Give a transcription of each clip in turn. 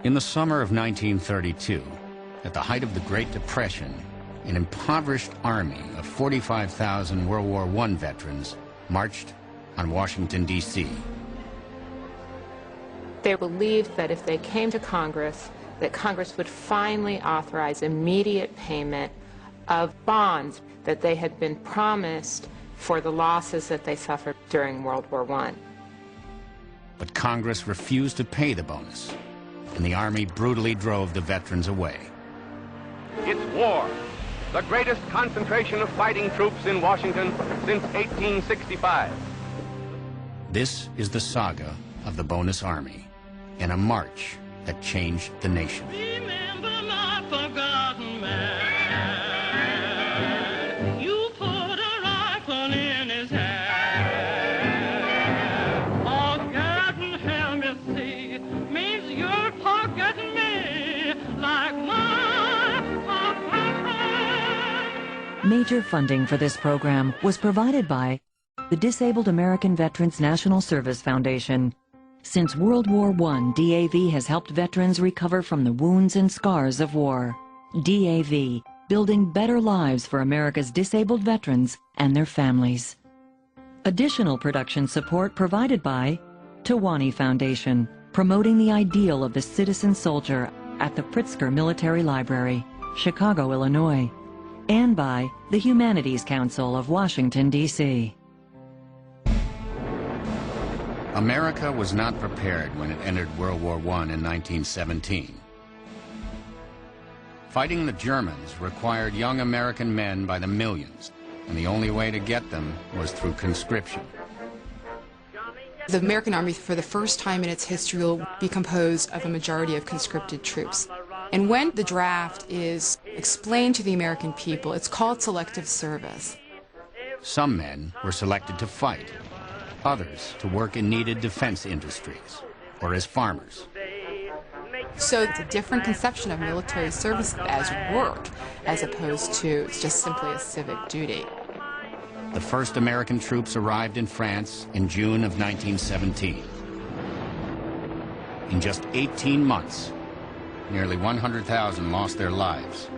In the summer of 1932, at the height of the Great Depression, an impoverished army of 45,000 World War I veterans marched on Washington, D.C. They believed that if they came to Congress, that Congress would finally authorize immediate payment of bonds that they had been promised for the losses that they suffered during World War I. But Congress refused to pay the bonus, and the Army brutally drove the veterans away. It's war, the greatest concentration of fighting troops in Washington since 1865. This is the saga of the Bonus Army, and a march that changed the nation. Remember my forgotten man. You put a rifle in his hand. Forgotten, help me see, means you're forgetting me like my forgotten. Major funding for this program was provided by the Disabled American Veterans National Service Foundation. Since World War I, DAV has helped veterans recover from the wounds and scars of war. DAV, building better lives for America's disabled veterans and their families. Additional production support provided by Tawani Foundation, promoting the ideal of the citizen soldier at the Pritzker Military Library, Chicago, Illinois, and by the Humanities Council of Washington, D.C. America was not prepared when it entered World War I in 1917. Fighting the Germans required young American men by the millions, and the only way to get them was through conscription. The American Army, for the first time in its history, will be composed of a majority of conscripted troops. And when the draft is explained to the American people, it's called selective service. Some men were selected to fight, others to work in needed defense industries, or as farmers. So it's a different conception of military service as work, as opposed to just simply a civic duty. The first American troops arrived in France in June of 1917. In just 18 months, nearly 100,000 lost their lives.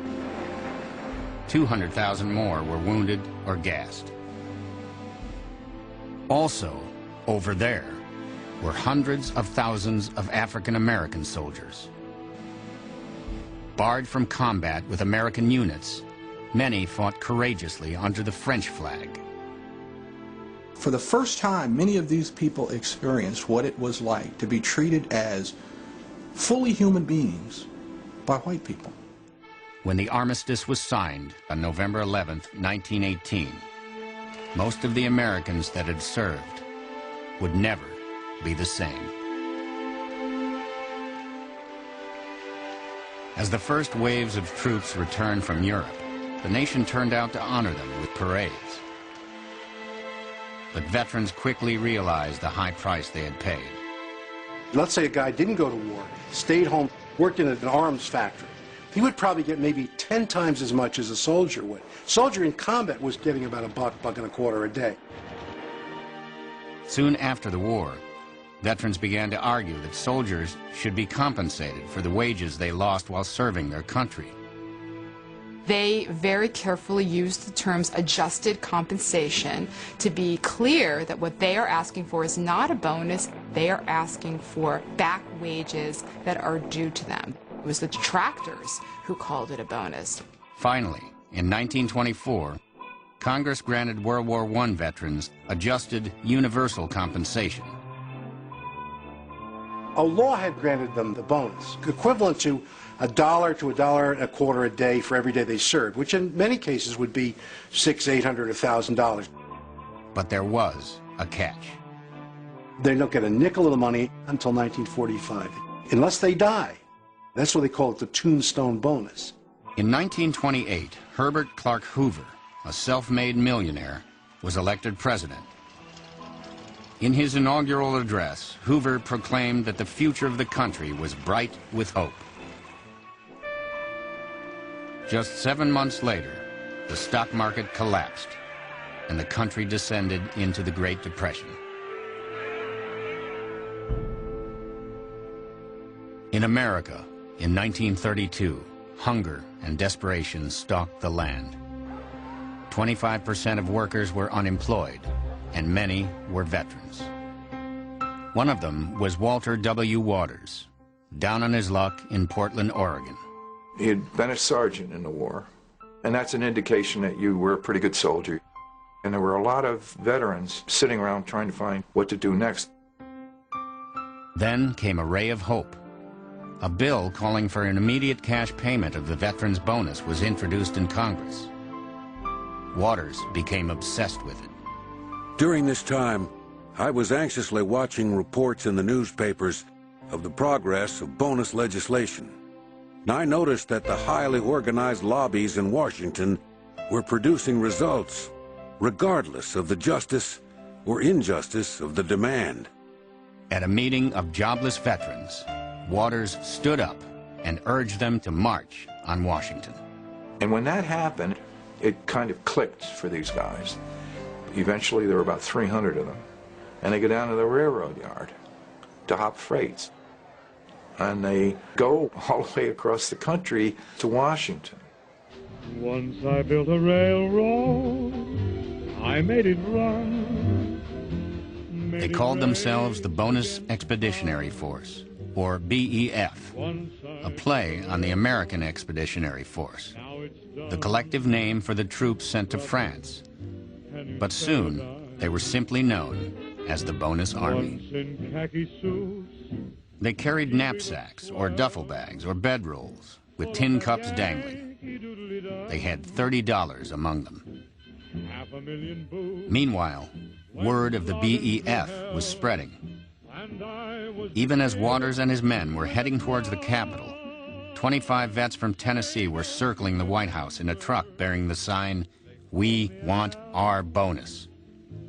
200,000 more were wounded or gassed. Also, over there, were hundreds of thousands of African American soldiers. Barred from combat with American units, many fought courageously under the French flag. For the first time, many of these people experienced what it was like to be treated as fully human beings by white people. When the armistice was signed on November 11, 1918, most of the Americans that had served would never be the same. As the first waves of troops returned from Europe, the nation turned out to honor them with parades. But veterans quickly realized the high price they had paid. Let's say a guy didn't go to war, stayed home, worked in an arms factory. He would probably get maybe 10 times as much as a soldier would. Soldier in combat was getting about a buck and a quarter a day. Soon after the war, veterans began to argue that soldiers should be compensated for the wages they lost while serving their country. They very carefully used the terms adjusted compensation to be clear that what they are asking for is not a bonus, they are asking for back wages that are due to them. It was the detractors who called it a bonus. Finally, in 1924, Congress granted World War I veterans adjusted universal compensation. A law had granted them the bonus, equivalent to $1 to $1.25 a day for every day they served, which in many cases would be $600, $800, $1,000. But there was a catch. They don't get a nickel of the money until 1945, unless they die. That's what they call it, the tombstone bonus. In 1928, Herbert Clark Hoover, a self-made millionaire, was elected president. In his inaugural address, Hoover proclaimed that the future of the country was bright with hope. Just 7 months later, the stock market collapsed, and the country descended into the Great Depression. In America, in 1932, hunger and desperation stalked the land. 25% of workers were unemployed, and many were veterans. One of them was Walter W. Waters, down on his luck in Portland, Oregon. He had been a sergeant in the war, and that's an indication that you were a pretty good soldier. And there were a lot of veterans sitting around trying to find what to do next. Then came a ray of hope. A bill calling for an immediate cash payment of the veterans' bonus was introduced in Congress. Waters became obsessed with it. During this time, I was anxiously watching reports in the newspapers of the progress of bonus legislation. And I noticed that the highly organized lobbies in Washington were producing results, regardless of the justice or injustice of the demand. At a meeting of jobless veterans, Waters stood up and urged them to march on Washington. And when that happened, it kind of clicked for these guys. Eventually, there were about 300 of them. And they go down to the railroad yard to hop freights. And they go all the way across the country to Washington. Once I built a railroad, I made it run. They called themselves the Bonus Expeditionary Force, or BEF, a play on the American Expeditionary Force, the collective name for the troops sent to France. But soon, they were simply known as the Bonus Army. They carried knapsacks, or duffel bags, or bedrolls, with tin cups dangling. They had $30 among them. Meanwhile, word of the BEF was spreading. Even as Waters and his men were heading towards the Capitol, 25 vets from Tennessee were circling the White House in a truck bearing the sign, "We want our bonus."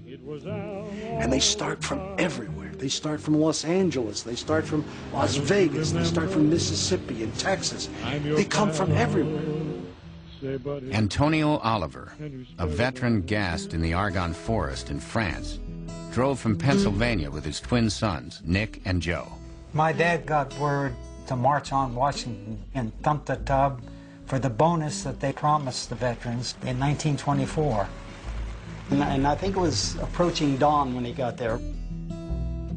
And they start from everywhere. They start from Los Angeles. They start from Las Vegas. They start from Mississippi and Texas. They come from everywhere. Antonio Oliver, a veteran gassed in the Argonne Forest in France, drove from Pennsylvania with his twin sons, Nick and Joe. My dad got word to march on Washington and thump the tub for the bonus that they promised the veterans in 1924. And I think it was approaching dawn when he got there.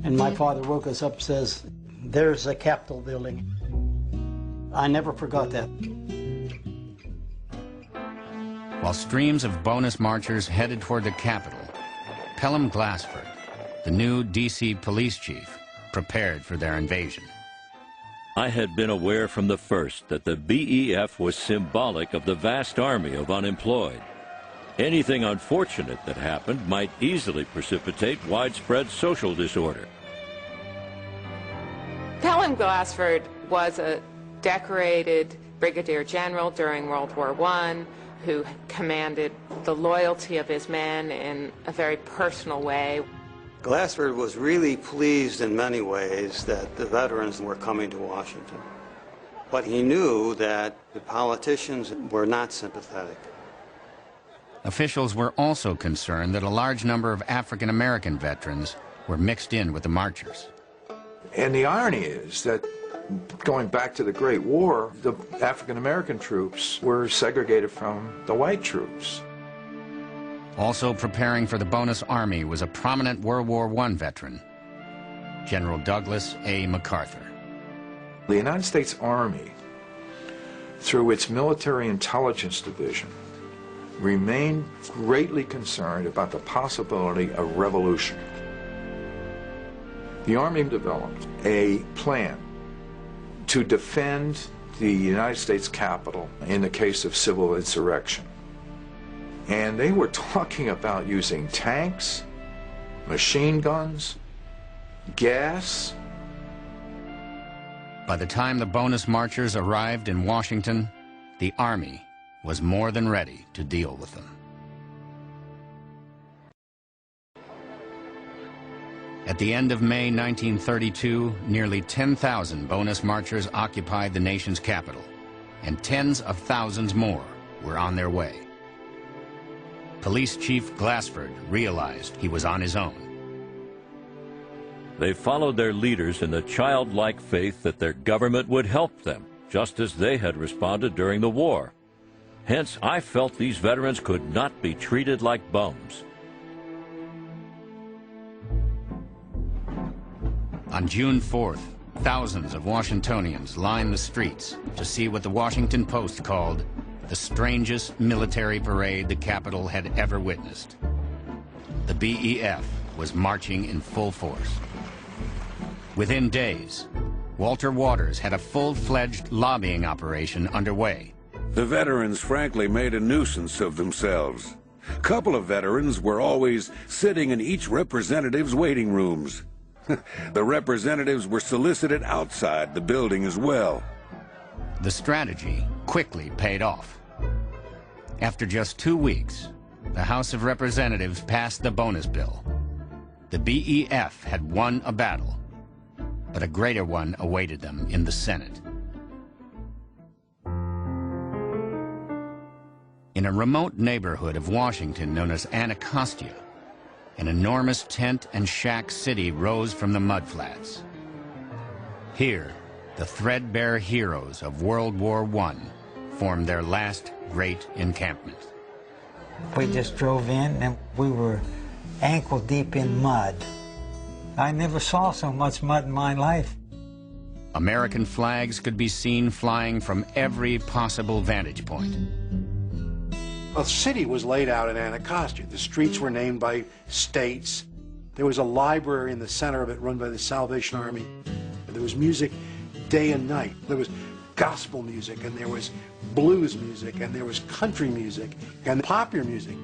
And my father woke us up and says, "There's the Capitol building." I never forgot that. While streams of bonus marchers headed toward the Capitol, Pelham Glassford, the new D.C. police chief, prepared for their invasion. I had been aware from the first that the BEF was symbolic of the vast army of unemployed. Anything unfortunate that happened might easily precipitate widespread social disorder. Pelham Glassford was a decorated brigadier general during World War I who commanded the loyalty of his men in a very personal way. Glassford was really pleased in many ways that the veterans were coming to Washington. But he knew that the politicians were not sympathetic. Officials were also concerned that a large number of African American veterans were mixed in with the marchers. And the irony is that going back to the Great War, the African American troops were segregated from the white troops. Also preparing for the bonus army was a prominent World War I veteran, General Douglas A. MacArthur. The United States Army, through its Military Intelligence Division, remained greatly concerned about the possibility of revolution. The Army developed a plan to defend the United States Capitol in the case of civil insurrection. And they were talking about using tanks, machine guns, gas. By the time the bonus marchers arrived in Washington, the Army was more than ready to deal with them. At the end of May 1932, nearly 10,000 bonus marchers occupied the nation's capital, and tens of thousands more were on their way. Police Chief Glassford realized he was on his own. They followed their leaders in the childlike faith that their government would help them, just as they had responded during the war. Hence, I felt these veterans could not be treated like bums. On June 4th, thousands of Washingtonians lined the streets to see what the Washington Post called the strangest military parade the Capitol had ever witnessed. The BEF was marching in full force. Within days, Walter Waters had a full-fledged lobbying operation underway. The veterans frankly made a nuisance of themselves. A couple of veterans were always sitting in each representative's waiting rooms. The representatives were solicited outside the building as well. The strategy quickly paid off. After just 2 weeks, the House of Representatives passed the bonus bill. The BEF had won a battle, but a greater one awaited them in the Senate. In a remote neighborhood of Washington known as Anacostia, an enormous tent and shack city rose from the mudflats. Here, the threadbare heroes of World War I formed their last great encampment. We just drove in and we were ankle deep in mud. I never saw so much mud in my life. American flags could be seen flying from every possible vantage point. A city was laid out in Anacostia. The streets were named by states. There was a library in the center of it run by the Salvation Army. There was music day and night. There was gospel music, and there was blues music, and there was country music, and popular music.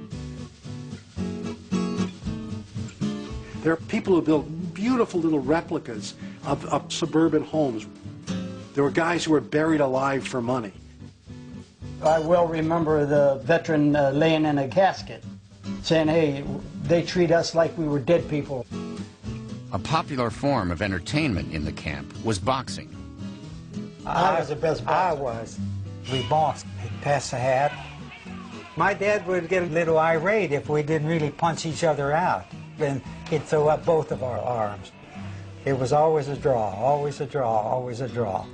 There are people who built beautiful little replicas of suburban homes. There were guys who were buried alive for money. I well remember the veteran laying in a casket, saying, hey, they treat us like we were dead people. A popular form of entertainment in the camp was boxing. I was the best boxer. I was. We boxed. He'd pass the hat. My dad would get a little irate if we didn't really punch each other out. Then he'd throw up both of our arms. It was always a draw, always a draw, always a draw.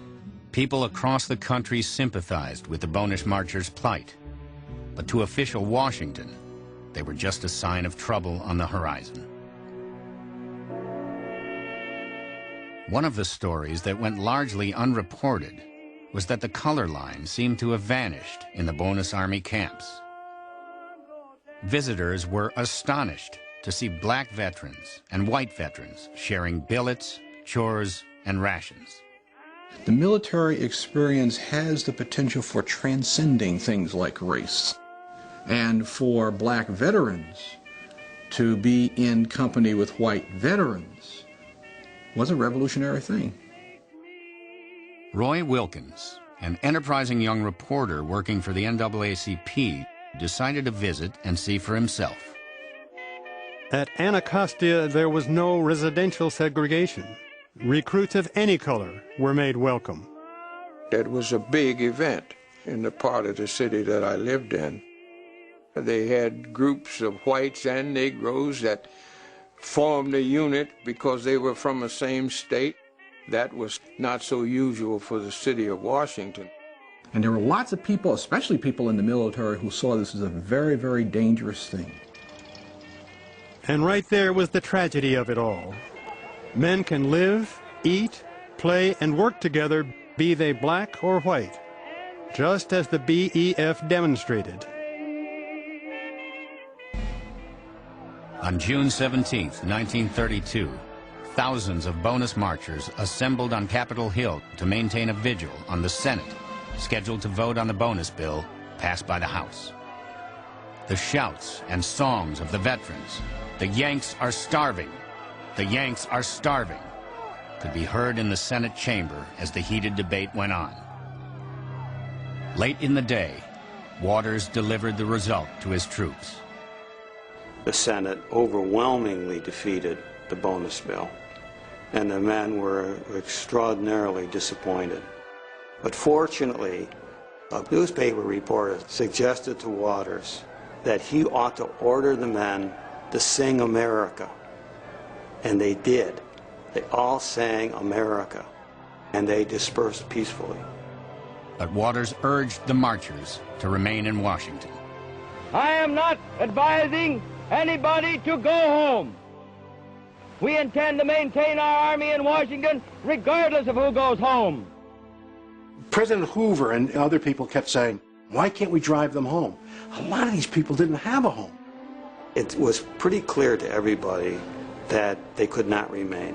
People across the country sympathized with the bonus marchers' plight. But to official Washington, they were just a sign of trouble on the horizon. One of the stories that went largely unreported was that the color line seemed to have vanished in the bonus army camps. Visitors were astonished to see black veterans and white veterans sharing billets, chores, and rations. The military experience has the potential for transcending things like race. And for black veterans to be in company with white veterans was a revolutionary thing. Roy Wilkins, an enterprising young reporter working for the NAACP, decided to visit and see for himself. At Anacostia, there was no residential segregation. Recruits of any color were made welcome. It was a big event in the part of the city that I lived in. They had groups of whites and Negroes that formed a unit because they were from the same state. That was not so usual for the city of Washington. And there were lots of people, especially people in the military, who saw this as a very, very dangerous thing. And right there was the tragedy of it all. Men can live, eat, play, and work together, be they black or white, just as the BEF demonstrated. On June 17, 1932, thousands of bonus marchers assembled on Capitol Hill to maintain a vigil on the Senate, scheduled to vote on the bonus bill passed by the House. The shouts and songs of the veterans, "The Yanks are starving! The Yanks are starving!" could be heard in the Senate chamber as the heated debate went on. Late in the day, Waters delivered the result to his troops. The Senate overwhelmingly defeated the bonus bill, and the men were extraordinarily disappointed. But fortunately, a newspaper reporter suggested to Waters that he ought to order the men to sing America. And they did. They all sang America, and they dispersed peacefully. But Waters urged the marchers to remain in Washington. I am not advising anybody to go home. We intend to maintain our army in Washington regardless of who goes home. President Hoover and other people kept saying, why can't we drive them home? A lot of these people didn't have a home. It was pretty clear to everybody that they could not remain.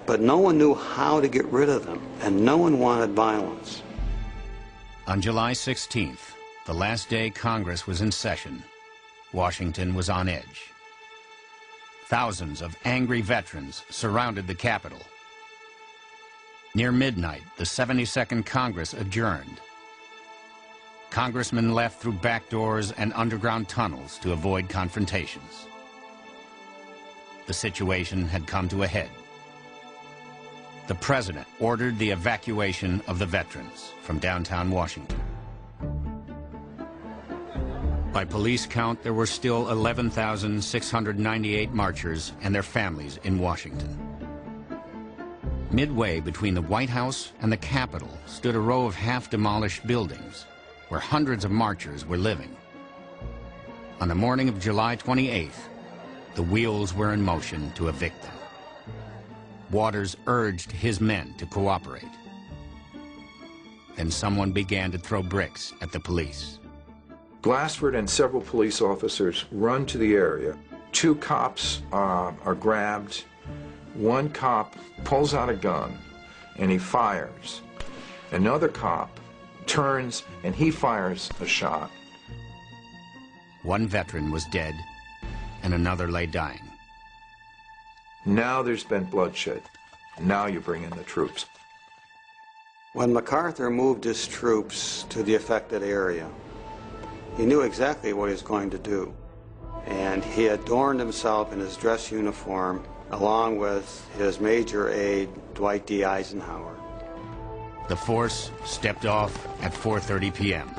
But no one knew how to get rid of them, and no one wanted violence. On July 16th, the last day Congress was in session, Washington was on edge. Thousands of angry veterans surrounded the Capitol. Near midnight, the 72nd Congress adjourned. Congressmen left through back doors and underground tunnels to avoid confrontations. The situation had come to a head. The president ordered the evacuation of the veterans from downtown Washington. By police count, there were still 11,698 marchers and their families in Washington. Midway between the White House and the Capitol stood a row of half-demolished buildings where hundreds of marchers were living. On the morning of July 28th, the wheels were in motion to evict them. Waters urged his men to cooperate. Then someone began to throw bricks at the police. Glassford and several police officers run to the area. 2 cops are grabbed. 1 cop pulls out a gun and he fires. Another cop turns and he fires a shot. 1 veteran was dead and another lay dying. Now there's been bloodshed. Now you bring in the troops. When MacArthur moved his troops to the affected area, he knew exactly what he was going to do. And he adorned himself in his dress uniform along with his major aide, Dwight D. Eisenhower. The force stepped off at 4:30 p.m.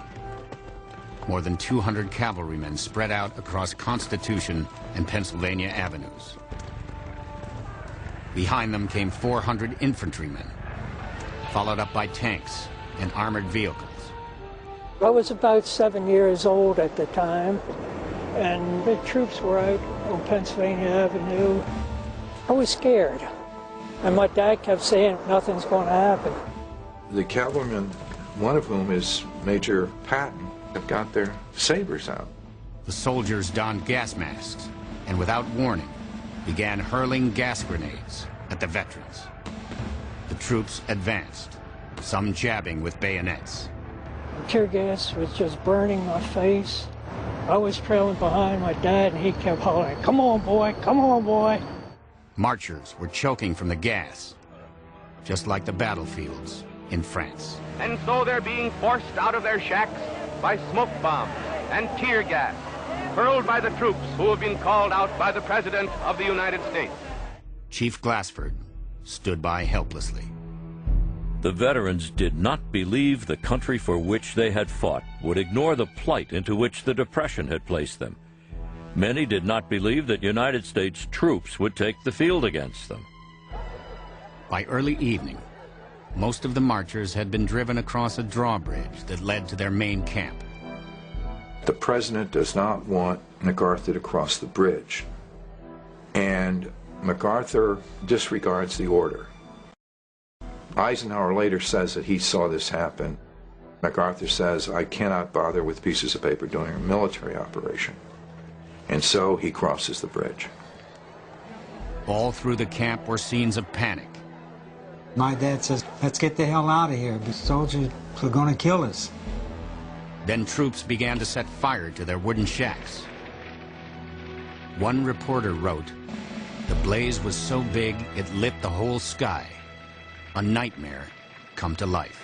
More than 200 cavalrymen spread out across Constitution and Pennsylvania avenues. Behind them came 400 infantrymen, followed up by tanks and armored vehicles. I was about 7 years old at the time, and the troops were out on Pennsylvania Avenue. I was scared, and my dad kept saying nothing's going to happen. The cavalrymen, one of whom is Major Patton, have got their sabers out. The soldiers donned gas masks and without warning began hurling gas grenades at the veterans. The troops advanced, some jabbing with bayonets. Tear gas was just burning my face. I was trailing behind my dad, and he kept hollering, "Come on, boy, come on, boy." Marchers were choking from the gas, just like the battlefields in France. And so they're being forced out of their shacks by smoke bombs and tear gas hurled by the troops who have been called out by the President of the United States. Chief Glassford stood by helplessly. The veterans did not believe the country for which they had fought would ignore the plight into which the Depression had placed them. Many did not believe that United States troops would take the field against them. By early evening, most of the marchers had been driven across a drawbridge that led to their main camp. The president does not want MacArthur to cross the bridge, and MacArthur disregards the order. Eisenhower later says that he saw this happen. MacArthur says, "I cannot bother with pieces of paper during a military operation." And so he crosses the bridge. All through the camp were scenes of panic. My dad says, "Let's get the hell out of here. The soldiers are going to kill us." Then troops began to set fire to their wooden shacks. One reporter wrote, "The blaze was so big it lit the whole sky. A nightmare come to life."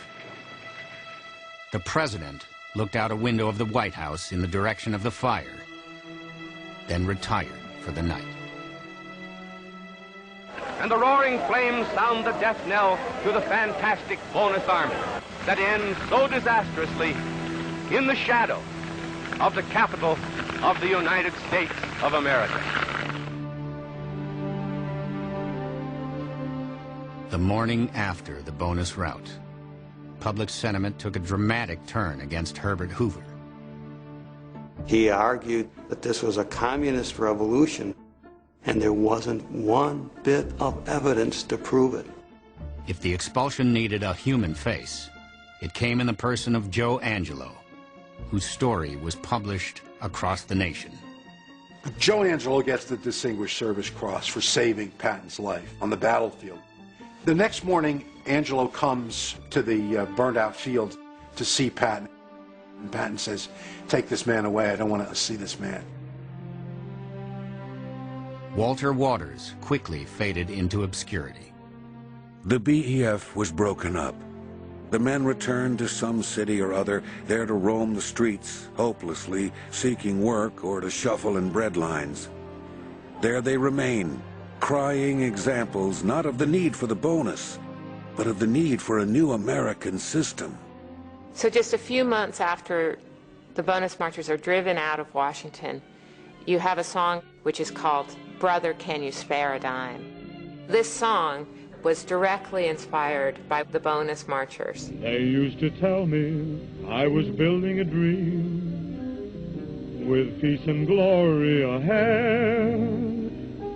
The president looked out a window of the White House in the direction of the fire, then retired for the night. And the roaring flames sound the death knell to the fantastic bonus army that ends so disastrously in the shadow of the capital of the United States of America. The morning after the bonus rout, public sentiment took a dramatic turn against Herbert Hoover. He argued that this was a communist revolution, and there wasn't one bit of evidence to prove it. If the expulsion needed a human face, it came in the person of Joe Angelo, whose story was published across the nation. Joe Angelo gets the Distinguished Service Cross for saving Patton's life on the battlefield. The next morning, Angelo comes to the burned-out field to see Patton. And Patton says, "Take this man away. I don't want to see this man." Walter Waters quickly faded into obscurity. The BEF was broken up. The men returned to some city or other, there to roam the streets, hopelessly seeking work or to shuffle in bread lines. There they remain, crying examples not of the need for the bonus, but of the need for a new American system. So just a few months after the bonus marchers are driven out of Washington, you have a song which is called "Brother, Can You Spare a Dime?" This song was directly inspired by the bonus marchers. They used to tell me I was building a dream with peace and glory ahead.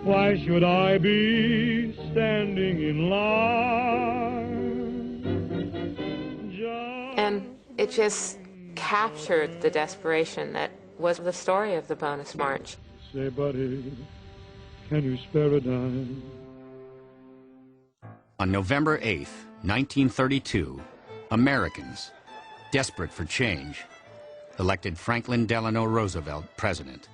Why should I be standing in line? And it just captured the desperation that was the story of the bonus march. Say, buddy, can you spare a dime? On November 8, 1932, Americans, desperate for change, elected Franklin Delano Roosevelt president.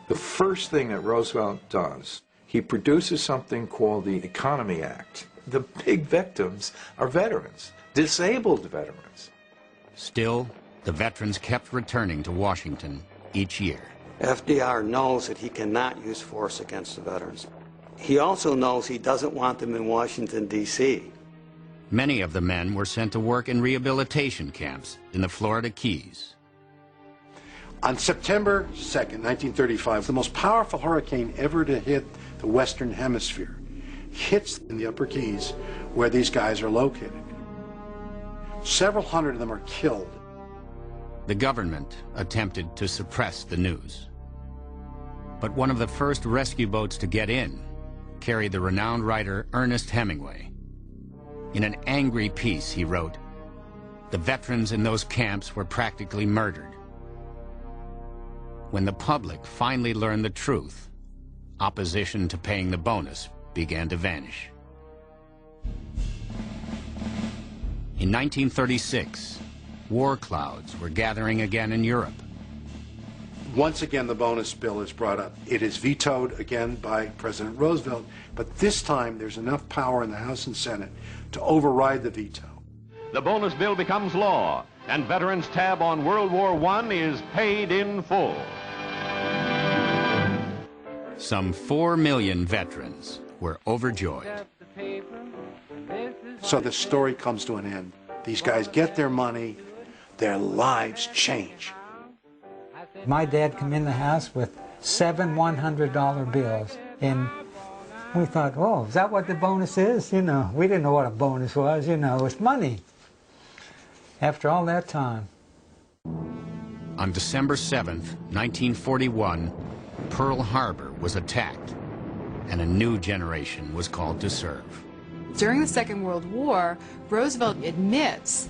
The first thing that Roosevelt does, he produces something called the Economy Act. The big victims are veterans, disabled veterans. Still, the veterans kept returning to Washington each year. FDR knows that he cannot use force against the veterans. He also knows he doesn't want them in Washington, D.C. Many of the men were sent to work in rehabilitation camps in the Florida Keys. On September 2nd, 1935, the most powerful hurricane ever to hit the Western Hemisphere hits in the Upper Keys, where these guys are located. Several hundred of them are killed. The government attempted to suppress the news. But one of the first rescue boats to get in carried the renowned writer Ernest Hemingway. In an angry piece, he wrote, "The veterans in those camps were practically murdered." When the public finally learned the truth, opposition to paying the bonus began to vanish. In 1936, war clouds were gathering again in Europe. Once again, the bonus bill is brought up. It is vetoed again by President Roosevelt, but this time there's enough power in the House and Senate to override the veto. The bonus bill becomes law, and veterans' tab on World War I is paid in full. Some 4 million veterans were overjoyed. So the story comes to an end. These guys get their money, their lives change. My dad came in the house with 7 $100 bills, and we thought, oh, is that what the bonus is? You know, we didn't know what a bonus was, you know, it's money. After all that time. On December 7th, 1941, Pearl Harbor was attacked, and a new generation was called to serve. During the Second World War, Roosevelt admits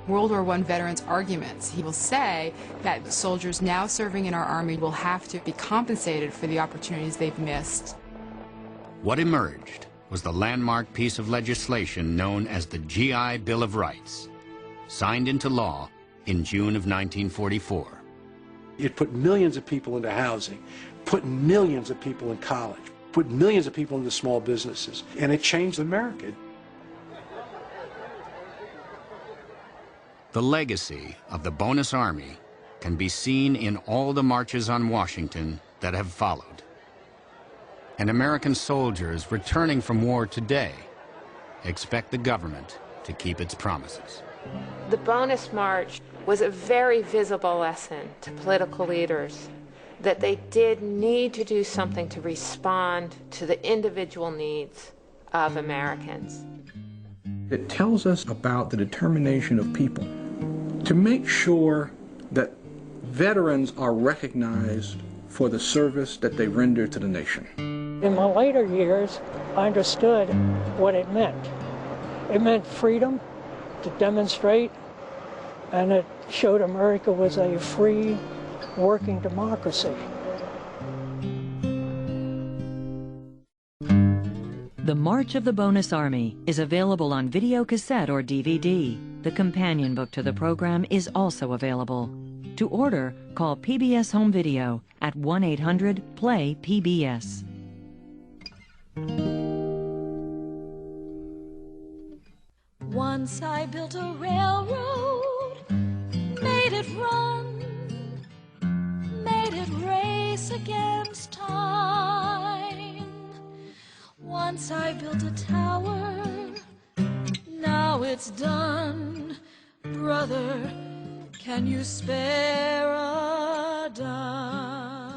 World War I veterans' arguments. He will say that soldiers now serving in our army will have to be compensated for the opportunities they've missed. What emerged was the landmark piece of legislation known as the GI Bill of Rights, signed into law in June of 1944. It put millions of people into housing, put millions of people in college, put millions of people into small businesses, and it changed America. The legacy of the Bonus Army can be seen in all the marches on Washington that have followed. And American soldiers returning from war today expect the government to keep its promises. The bonus march was a very visible lesson to political leaders that they did need to do something to respond to the individual needs of Americans. It tells us about the determination of people to make sure that veterans are recognized for the service that they render to the nation. In my later years, I understood what it meant. It meant freedom to demonstrate, and it showed America was a free, working democracy. The March of the Bonus Army is available on video cassette or DVD. The companion book to the program is also available. To order, call PBS Home Video at 1-800-PLAY-PBS. Once I built a railroad, made it run, made it race against time. Once I built a tower, now it's done. Brother, can you spare a dime?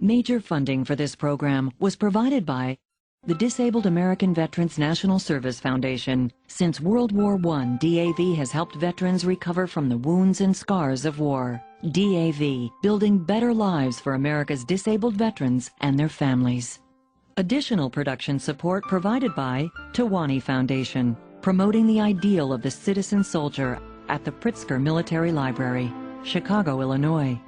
Major funding for this program was provided by the Disabled American Veterans National Service Foundation. Since World War I, DAV has helped veterans recover from the wounds and scars of war. DAV, building better lives for America's disabled veterans and their families. Additional production support provided by WWII Foundation, promoting the ideal of the citizen soldier at the Pritzker Military Library, Chicago, Illinois,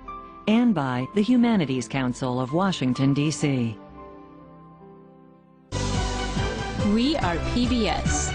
and by the Humanities Council of Washington, D.C. We are PBS.